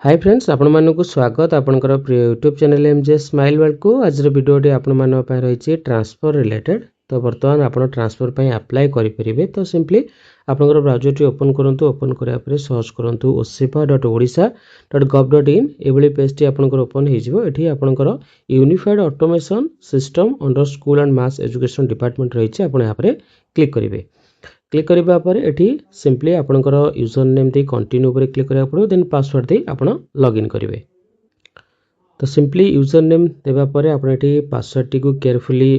Hi friends आपण मानक स्वागत आपनकर प्रिय YouTube channel MJ smile world को आज वीडियो आपण मान पे रही ट्रांसफर रिलेटेड। तो बर्तमान आपण ट्रांसफर पे अप्लाई करि परिबे। तो सिंपली आपनकर ब्राउजर टी ओपन करंतु। ओपन करिया पर सर्च करंतु oshipa.odisha.gov.in एभली पेज टी आपनकर ओपन हे जिवो। एठी आपनकर unified automation system under school and mass education department रही छै। आपण यहाँ पर क्लिक करिवे। क्लिक करबा पर एठी सिंपली आपनकर यूजर नेम दे कंटिन्यू पर क्लिक करिया पड़ो। देन पासवर्ड दे आपण लॉगिन करिवे। तो सिंपली यूजर नेम देबा पर आपण एठी पासवर्ड टी को केयरफुली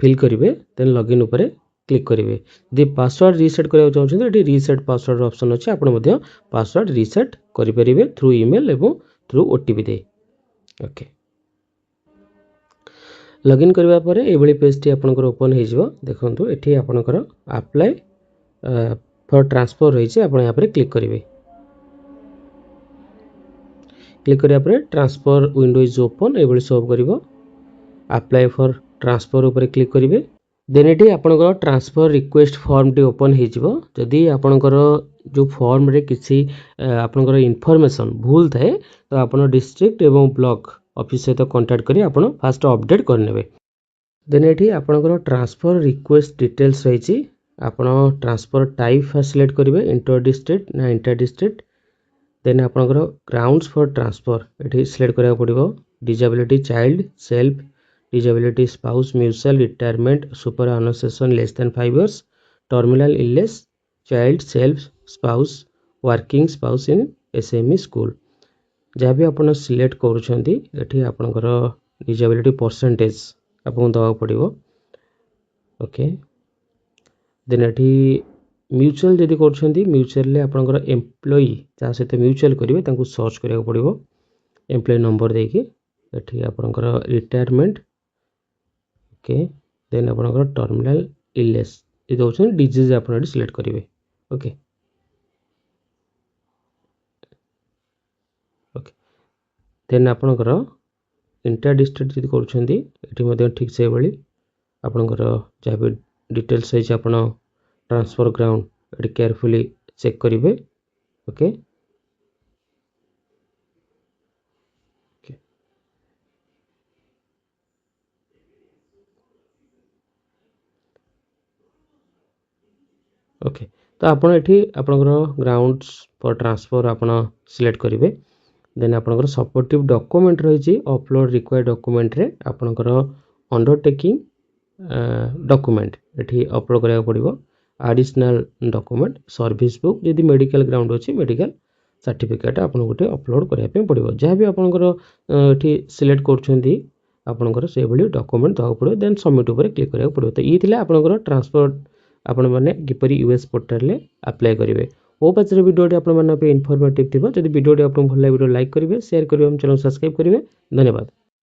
फिल करिवे। देन लॉगिन ऊपर क्लिक करिवे। दे पासवर्ड रीसेट करिया चाहछन एठी रीसेट पासवर्ड ऑप्शन अछि। आपण मध्य पासवर्ड रीसेट करि परिवे थ्रू ईमेल एवं थ्रू ओटीपी दे। ओके लॉगिन करबा पर एभली पेज टी आपनकर ओपन हे जिवो। देखंतु एठी आपनकर अप्लाई फॉर ट्रांसफर रही छै। आपण यहाँ पर क्लिक करिवे। क्लिक करिया पर ट्रांसफर विंडो इज ओपन एभली शो करिवो। अप्लाई फॉर ट्रांसफर ऊपर क्लिक करिवे। देन एठी आपनकर ट्रांसफर रिक्वेस्ट फॉर्म टी ओपन हे जिवो। जदी आपनकर जो फॉर्म रे किसी आपनकर इन्फॉर्मेशन भूल थाए तो आपण डिस्ट्रिक्ट एवं ब्लॉक ऑफिस सहित कांटेक्ट करी आपण फास्ट अपडेट करनेबे। देन एठी आपनकर ट्रांसफर रिक्वेस्ट डिटेल्स रही छी। आपण ट्रांसफर टाइप फर्स्ट सिलेक्ट करिवे इंटर डिस्ट्रिक्ट ना इंटर डिस्ट्रिक्ट। देन आपनकर ग्राउंड्स फॉर ट्रांसफर एठी सिलेक्ट करिया पड़िबो। Disability child self disability spouse mutual retirement superannuation less than 5 years terminal illness child self spouse working spouse in SME school. जहाँ भी आपन select करूछंती एठी आपनकर डिसेबिलिटी परसेंटेज आपन दवा पड़िबो। ओके देन एठी म्यूचुअल जदी करूछंती म्यूचुअल ले आपनकर एम्प्लॉई जा सहित म्यूचुअल करिवे तांको सर्च करिया पड़िबो। एम्प्लॉई नंबर देकी एठी आपनकर रिटायरमेंट। ओके देन आपनकर टर्मिनल इलनेस ए दोछन डिजीज आपन एठी सिलेक्ट करिवे। ओके ओके देन आपनकर इंटर डिस्ट्रिक्ट जदी करूछंती एठी मध्ये ठीक से बळी आपनकर जा भी डिटेल्स है आपण ट्रांसफर ग्राउंड एठी केयरफुली चेक करिवे। ओके ओके तो आपण एठी आपनकर ग्राउंड्स फॉर ट्रांसफर आपण सिलेक्ट करिवे। देन आपनकर सपोर्टिव डॉक्यूमेंट रही छी। अपलोड रिक्वायर्ड डॉक्यूमेंट रे आपनकर अंडरटेकिंग डॉक्यूमेंट एठी अपलोड करिया पड़िबो। एडिशनल डॉक्यूमेंट सर्विस बुक यदि मेडिकल ग्राउंड अछि मेडिकल सर्टिफिकेट आपन गोटे अपलोड करिया पे पड़िबो। जहाँ भी आपनकर एठी सिलेक्ट करछंती आपनकर से भली डॉक्यूमेंट दवा पड़ो। देन सबमिट ऊपर क्लिक करिया पड़िबो। तो ई थिला आपनकर ट्रांसफर आपण माने किपरि यूएस पोर्टल ले अप्लाई करिवे। ओ पछरे वीडियो आपण माने पे इन्फॉर्मेटिव थिबो। जदि वीडियो आपन भल लागे वीडियो लाइक करिवे शेयर करिवे हम चैनल सब्सक्राइब करिवे। धन्यवाद।